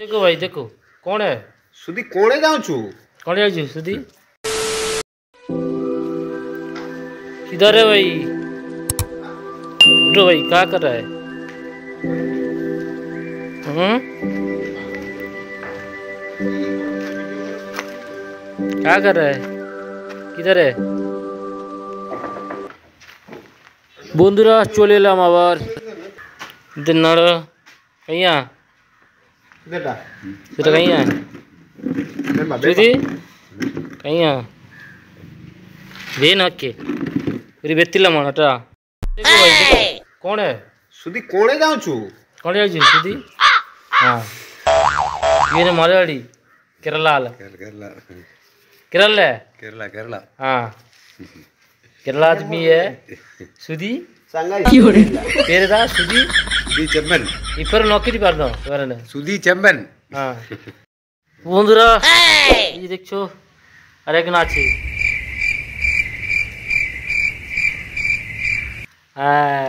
देखो भाई देखो कौन है सुधी कोणे जाऊँ छू कौन है जी सुधी किधर है भाई उठो भाई क्या कर रहा है क्या कर रहा है किधर है বন্ধুরা চলে এলাম আবার দিনাড় কইয়া बेटा সেটা কইয়া যদি কইয়া বেন হচ্ছে पूरी बेतिला मानाटा देखो भाई देखो कौन है सुधी कोणे जाऊँ छू कौन है जी सुधी हाँ ये ने मलयाली केरला केरला केरला केरला केरला हाँ केरला आदमी है सुधी सांगाई पेरे दा सुधी सुधी चेम्बन इपर नौकरी पारनो এবারে सुधी चेम्बन হ্যাঁ বন্ধুরা এই দেখছো আরেকজন আছে হ্যাঁ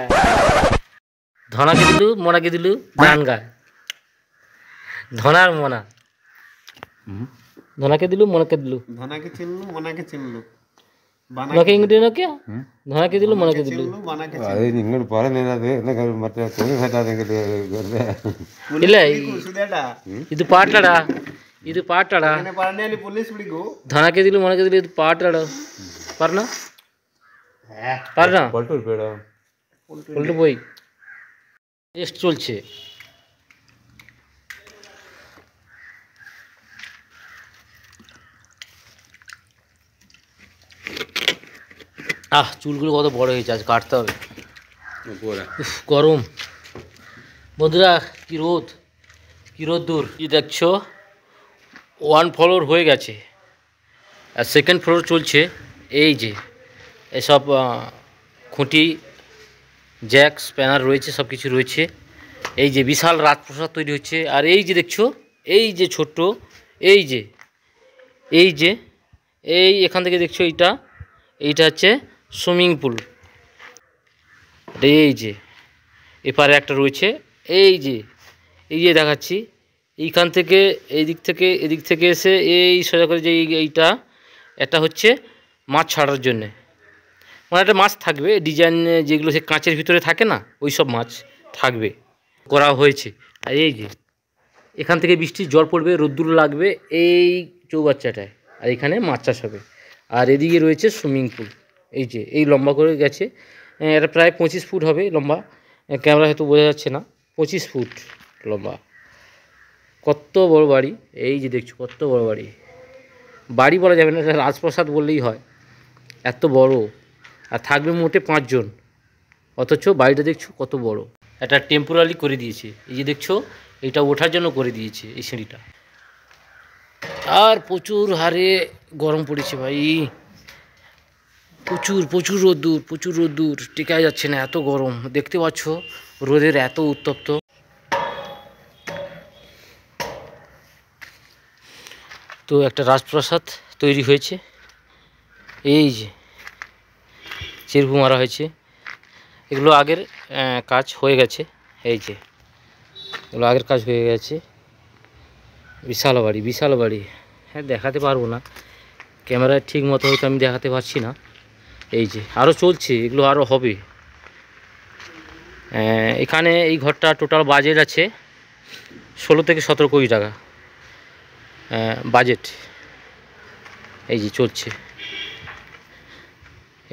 ধনাকে দিলু মনাকে দিলু গান গায় ধনার মনা ধনাকে দিলু মনাকে দিলু ধনাকে চিনলু মনাকে চিনলু നോക്കെ ഇങ്ങോട്ട് നോക്കിയാ നോക്കെ ഇതിലും മുളക്കെ ഇതിലും അത് നിങ്ങൾ പറയുന്നത് മറ്റേ കൊതി പറ്റാതെങ്കിൽ ഇല്ല ഇത് പാട്ടടാ ഇത് പാട്ടടാ ധനക്കെ ഇതിലും മുളക്കെ ഇതിലും ഇത് പാട്ടടാ പറഞ്ഞോ പറഞ്ഞോ উল্টো പോയി টেস্ট চলছে চুলগুলো কত বড় হয়েছে আজ কাটতে হবে গরম বন্ধুরা কি রোদ দূর কি দেখছো 1 ফ্লোর হয়ে গেছে আর 2nd ফ্লোর চলছে এই যে এসব খুঁটি জ্যাক স্প্যানার রয়েছে সব কিছু রয়েছে এই যে বিশাল রাজপ্রাসাদ তৈরি হচ্ছে আর এই যে দেখছো এই যে ছোট্ট এই যে এই এখান থেকে দেখছো এইটা হচ্ছে সুইমিং পুল এই যে এপারে একটা রয়েছে এই যে দেখাচ্ছি এইখান থেকে এদিক থেকে এসে এই সোজা করে যে এটা হচ্ছে মাছ ছাড়ার জন্যে মানে একটা মাছ থাকবে ডিজাইন যেগুলো সে কাঁচের ভিতরে থাকে না ওই সব মাছ থাকবে করা হয়েছে আর এই যে এখান থেকে বৃষ্টির জল পড়বে রোদ্দুর লাগবে এই চৌবাচ্চাটায় আর এখানে মাছ চাষ হবে আর এদিকে রয়েছে সুইমিং পুল এই যে এই লম্বা করে গেছে এটা প্রায় 25 ফুট হবে লম্বা ক্যামেরা হয়তো বোঝা যাচ্ছে না 25 ফুট লম্বা কত বড় বাড়ি এই যে দেখছো কত বড় বাড়ি বলা যাবে না এটা রাজপ্রাসাদ বললেই হয় এত বড় আর থাকবে মোটে 5 জন অথচ বাড়িটা দেখছো কত বড় এটা টেম্পোরারি করে দিয়েছে এই যে দেখছো এটা ওঠার জন্য করে দিয়েছে এই সিঁড়িটা আর প্রচুর হারে গরম পড়েছে ভাই প্রচুর রোদ্দুর টেকা যাচ্ছে না এত গরম দেখতে পাচ্ছ রোদের এত উত্তপ্ত তো একটা রাজপ্রাসাদ তৈরি হয়েছে এই যে চেরু মারা হয়েছে এগুলো আগের কাজ হয়ে গেছে এই যে এগুলো আগের কাজ হয়ে গেছে বিশাল বাড়ি হ্যাঁ দেখাতে পারবো না ক্যামেরায় ঠিক মতো হয়তো আমি দেখাতে পারছি না এই যে আরও চলছে এগুলো আরও হবে এখানে এই ঘরটা টোটাল বাজেট আছে 16 থেকে 17 কোটি টাকা বাজেট এই যে চলছে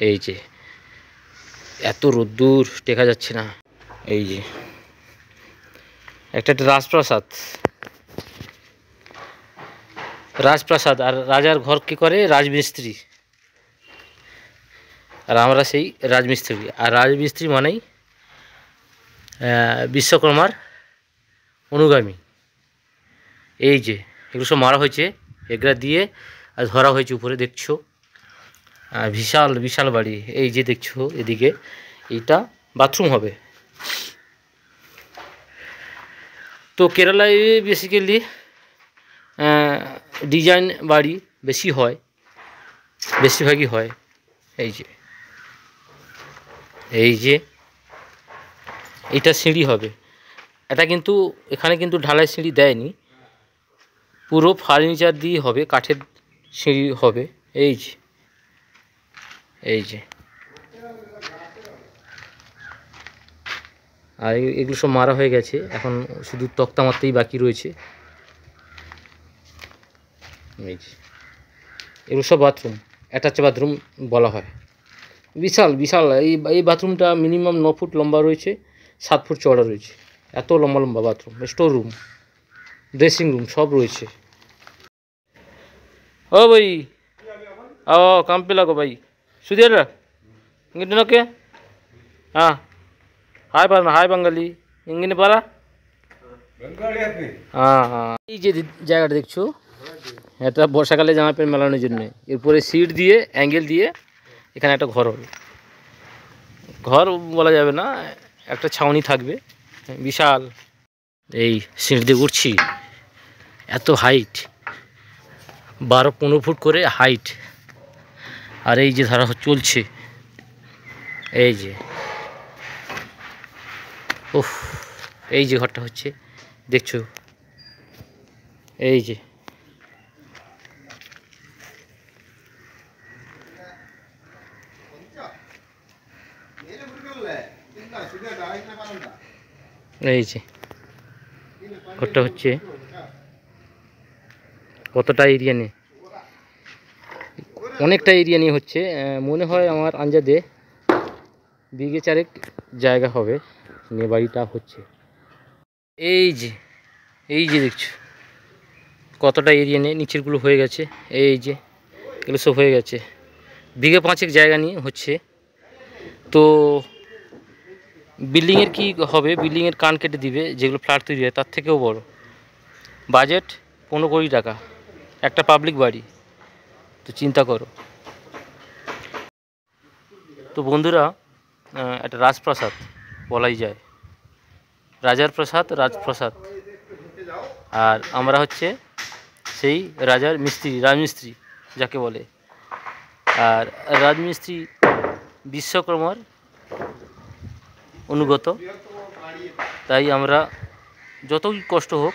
এই যে এত রোদ্দুর টেকা যাচ্ছে না এই যে একটা রাজপ্রাসাদ আর রাজার ঘর কি করে রাজমিস্ত্রি আর আমরা সেই রাজমিস্ত্রি আর রাজমিস্ত্রি মানেই বিশ্বকর্মার অনুগামী এই যে এগুলো সব মারা হয়েছে এগুলা দিয়ে আর ধরা হয়েছে উপরে দেখছো বিশাল বাড়ি এই যে দেখছো এদিকে এইটা বাথরুম হবে তো কেরালায় বেসিক্যালি ডিজাইন বাড়ি বেশিরভাগই হয় এই যে এইটা সিঁড়ি হবে এটা কিন্তু এখানে কিন্তু ঢালাই সিঁড়ি দেয়নি পুরো ফার্নিচার দিয়ে হবে, কাঠের সিঁড়ি হবে। এই যে এই যে, আর এগুলো সব মারা হয়ে গেছে, এখন শুধু তক্তা মারতেই বাকি রয়েছে। এই যে এগুলো সব বাথরুম, অ্যাটাচ বাথরুম বলা হয়। বিশাল বিশাল এই বাথরুমটা মিনিমাম 9 ফুট লম্বা রয়েছে, 7 ফুট চওড়া রয়েছে। এত লম্বা লম্বা bathroom, store room, dressing room সব রয়েছে। ও ভাই आओ काम पे लगो भाई सुधीर इंगिन के हाँ हाय पारा हाय बंगाली इंगिन पारा हाँ हाँ এই যে জায়গাটা দেখছো, এটা বর্ষাকালে জামা প্যান্ট মেলানোর জন্য। এরপরে সিট দিয়ে অ্যাঙ্গেল দিয়ে এখানে একটা ঘর হবে, ঘর বলা যাবে না, একটা ছাউনি থাকবে বিশাল। এই সিট দিয়ে উঠছি, এত হাইট, 12-15 ফুট করে হাইট। আর এই যে ধারা চলছে, এই যে উফ, এই যে ঘরটা হচ্ছে দেখছো, এই যে এই যে ঘরটা হচ্ছে। কতটা এরিয়া নিয়ে, অনেকটা এরিয়া নিয়ে হচ্ছে, মনে হয় আমার আন্দাজে বিঘে 4 জায়গা হবে নিয়ে বাড়িটা হচ্ছে। এই যে দেখছো কতটা এরিয়া নিয়ে, নিচেরগুলো হয়ে গেছে, এই যে এগুলো সব হয়ে গেছে, বিঘে 5 জায়গা নিয়ে হচ্ছে। তো বিল্ডিংয়ের কি হবে, বিল্ডিংয়ের কান কেটে দিবে, যেগুলো ফ্ল্যাট তৈরি হয় তার থেকেও বড়। বাজেট 15 কোটি টাকা, একটা পাবলিক বাড়ি। তো চিন্তা করো। তো বন্ধুরা, একটা রাজপ্রাসাদ বলাই যায়, রাজার প্রাসাদ, রাজপ্রাসাদ। আর আমরা হচ্ছে সেই রাজার মিস্ত্রি, রাজমিস্ত্রি যাকে বলে। আর রাজমিস্ত্রি বিশ্বকর্মার অনুগত, তাই আমরা যতই কষ্ট হোক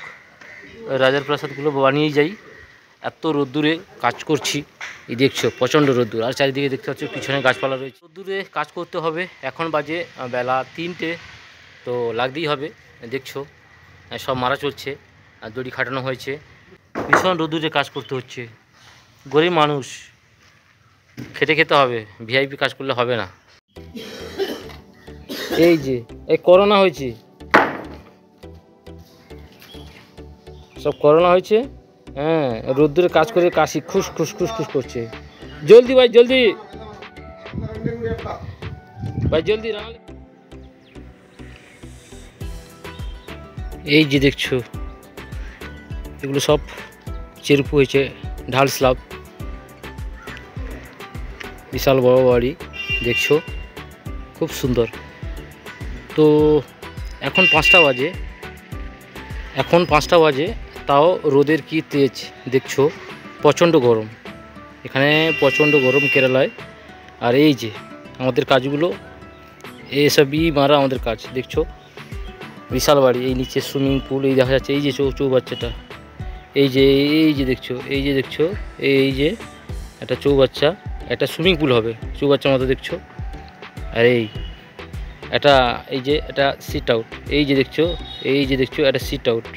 রাজার প্রাসাদগুলো বানিয়েই যাই। এত রোদ্দুরে কাজ করছি, এই দেখছো প্রচণ্ড রোদ্দুর, আর চারিদিকে দেখতে পাচ্ছ পিছনে গাছপালা রয়েছে। রোদ্দুরে কাজ করতে হবে, এখন বাজে বেলা 3টে, তো লাগতেই হবে। দেখছো সব মারা চলছে, আর দড়ি খাটানো হয়েছে, ভীষণ রোদ্দুরে কাজ করতে হচ্ছে। গরিব মানুষ, খেটে খেতে হবে, ভিআইপি কাজ করলে হবে না। এই যে এই করোনা হয়েছে, সব করোনা হয়েছে। হ্যাঁ, রোদ্দুরে কাজ করে কাশি খুশ খুশ খুশ খুশ করছে। জলদি ভাই জলদি, ভাই জলদি। এই যে দেখছো এগুলো সব চেরুপু হয়েছে, ঢাল স্ল্যাব, বিশাল বড় বাড়ি দেখছো, খুব সুন্দর। তো এখন 5টা বাজে, তাও রোদের কি তেজ দেখছো, প্রচণ্ড গরম এখানে, প্রচণ্ড গরম কেরালায়। আর এই যে আমাদের কাজগুলো, এসবই মারা আমাদের কাজ দেখছো, বিশাল বাড়ি। এই নিচে সুইমিং পুল, এই দেখা যাচ্ছে, এই যে চৌবাচ্চাটা, এই যে দেখছো, এই যে একটা চৌবাচ্চা, একটা সুইমিং পুল হবে চৌবাচ্চার মতো দেখছো। আর এই যে একটা সিট আউট, এই যে দেখছো একটা সিট আউট।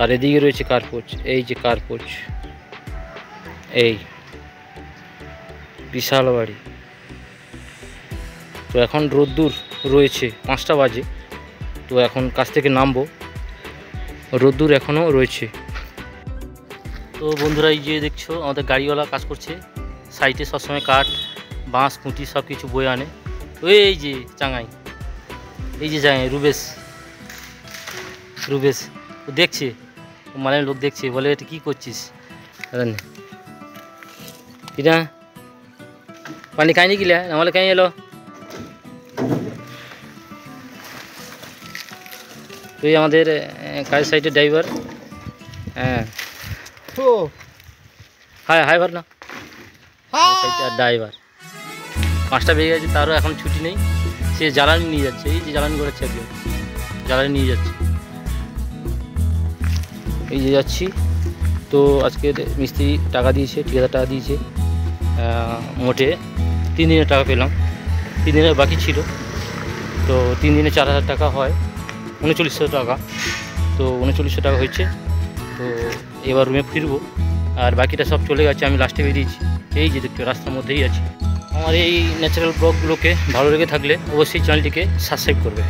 আর এদিকে রয়েছে কার্পোচ, এই যে কার্পোচ, এই বিশাল বাড়ি। তো এখন রোদ্দুর রয়েছে, 5টা বাজে, তো এখন কাজ থেকে নামবো, রোদ্দুর এখনও রয়েছে। তো বন্ধুরা, এই যে দেখছো আমাদের গাড়িওয়ালা কাজ করছে, সাইডে সবসময় কাঠ, বাঁশ, খুঁটি সব কিছু বয়ে আনে। তো এই যে চাঙাই, রুবেশ দেখছে, মানে লোক দেখছে, বলে এটা কী করছিস, এটা পানি খাইনি গিলা, নাহলে খাই এলো। তুই আমাদের কাজ সাইডের ড্রাইভার। হ্যাঁ হাই ভার না, ড্রাইভার। 5টা বেজে গেছে, তারও এখন ছুটি নেই, সে জ্বালানি নিয়ে যাচ্ছে। এই যে জ্বালানি করাচ্ছে, একজন জ্বালানি নিয়ে যাচ্ছে, এই যে যাচ্ছি। তো আজকে মিস্ত্রি টাকা দিয়েছে, ঠিকাদার টাকা দিয়েছে, মোটে 3 দিনের টাকা পেলাম। 3 দিনের বাকি ছিল, তো 3 দিনে 4000 টাকা হয়, 3900 টাকা। তো 3900 টাকা হয়েছে। তো এবার রুমে ফিরবো, আর বাকিটা সব চলে গেছে, আমি লাস্টে বেরিয়েছি। এই যে দেখতে রাস্তার মধ্যেই আছি। আমার এই ন্যাচারাল ব্লগগুলোকে ভালো লেগে থাকলে অবশ্যই চ্যানেলটিকে সাবস্ক্রাইব করবে।